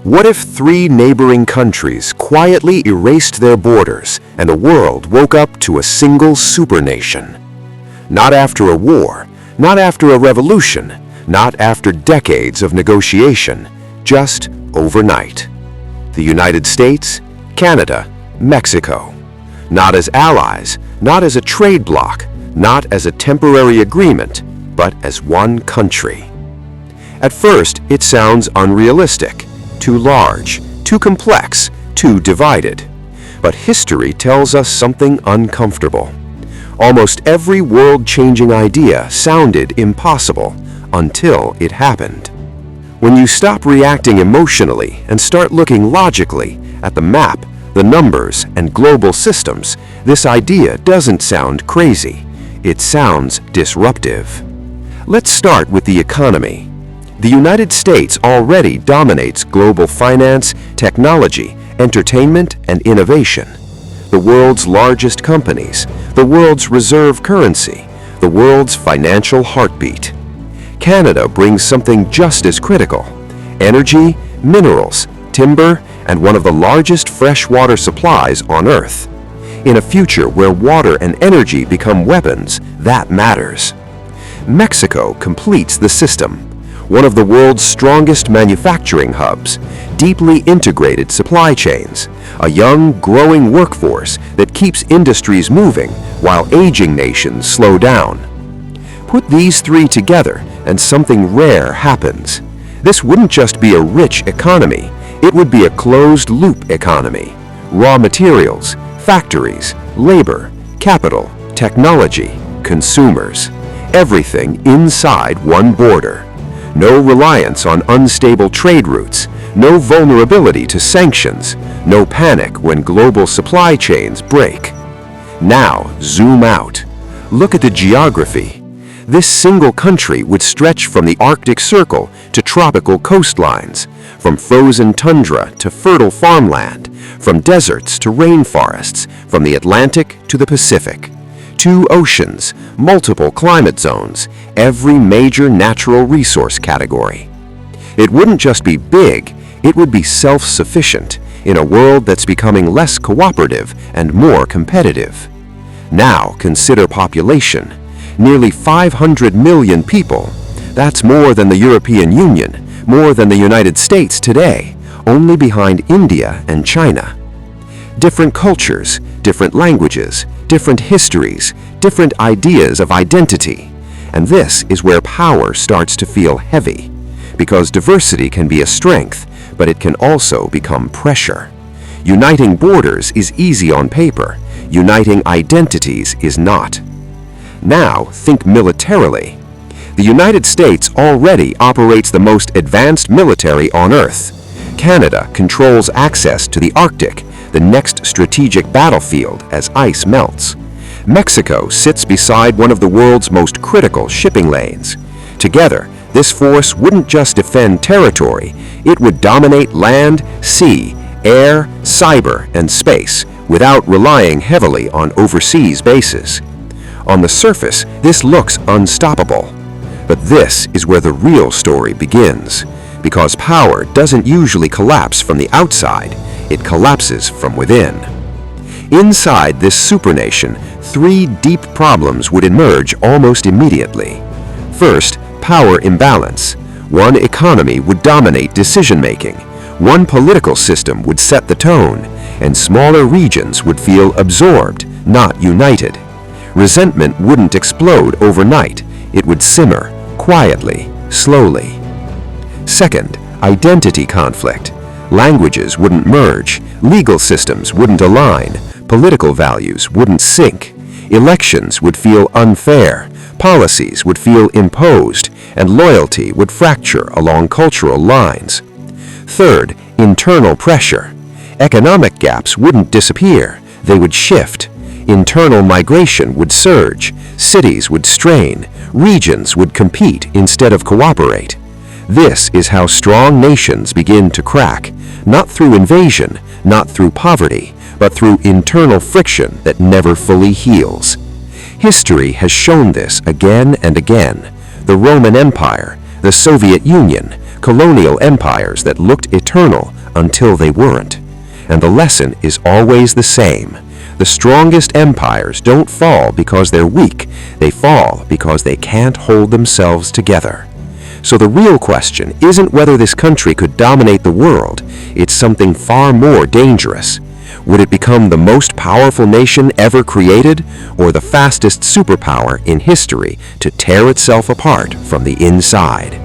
What if three neighboring countries quietly erased their borders and the world woke up to a single supernation? Not after a war, not after a revolution, not after decades of negotiation, just overnight. The United States, Canada, Mexico. Not as allies, not as a trade bloc, not as a temporary agreement, but as one country. At first, it sounds unrealistic, too large, too complex, too divided. But history tells us something uncomfortable. Almost every world-changing idea sounded impossible until it happened. When you stop reacting emotionally and start looking logically at the map, the numbers, and global systems, this idea doesn't sound crazy. It sounds disruptive. Let's start with the economy. The United States already dominates global finance, technology, entertainment, and innovation. The world's largest companies, the world's reserve currency, the world's financial heartbeat. Canada brings something just as critical: energy, minerals, timber, and one of the largest freshwater supplies on Earth. In a future where water and energy become weapons, that matters. Mexico completes the system. One of the world's strongest manufacturing hubs, deeply integrated supply chains, a young, growing workforce that keeps industries moving while aging nations slow down. Put these three together and something rare happens. This wouldn't just be a rich economy, it would be a closed-loop economy. Raw materials, factories, labor, capital, technology, consumers, everything inside one border. No reliance on unstable trade routes, no vulnerability to sanctions, no panic when global supply chains break. Now, zoom out. Look at the geography. This single country would stretch from the Arctic Circle to tropical coastlines, from frozen tundra to fertile farmland, from deserts to rainforests, from the Atlantic to the Pacific. 2 oceans, multiple climate zones, every major natural resource category. It wouldn't just be big, it would be self-sufficient in a world that's becoming less cooperative and more competitive. Now consider population. Nearly 500 million people. That's more than the European Union, more than the United States today, only behind India and China. Different cultures, different languages, different histories, different ideas of identity. And this is where power starts to feel heavy, because diversity can be a strength, but it can also become pressure. Uniting borders is easy on paper, uniting identities is not. Now think militarily. The United States already operates the most advanced military on Earth. Canada controls access to the Arctic, the next strategic battlefield as ice melts. Mexico sits beside one of the world's most critical shipping lanes. Together, this force wouldn't just defend territory, it would dominate land, sea, air, cyber, and space without relying heavily on overseas bases. On the surface, this looks unstoppable. But this is where the real story begins, because power doesn't usually collapse from the outside, it collapses from within. Inside this supernation, 3 deep problems would emerge almost immediately. First, power imbalance. One economy would dominate decision-making, one political system would set the tone, and smaller regions would feel absorbed, not united. Resentment wouldn't explode overnight, it would simmer, quietly, slowly. Second, identity conflict. Languages wouldn't merge, legal systems wouldn't align, political values wouldn't sync. Elections would feel unfair, policies would feel imposed, and loyalty would fracture along cultural lines. Third, internal pressure. Economic gaps wouldn't disappear, they would shift. Internal migration would surge, cities would strain, regions would compete instead of cooperate. This is how strong nations begin to crack, not through invasion, not through poverty, but through internal friction that never fully heals. History has shown this again and again. The Roman Empire, the Soviet Union, colonial empires that looked eternal until they weren't. And the lesson is always the same. The strongest empires don't fall because they're weak. They fall because they can't hold themselves together. So the real question isn't whether this country could dominate the world. It's something far more dangerous. Would it become the most powerful nation ever created, or the fastest superpower in history to tear itself apart from the inside?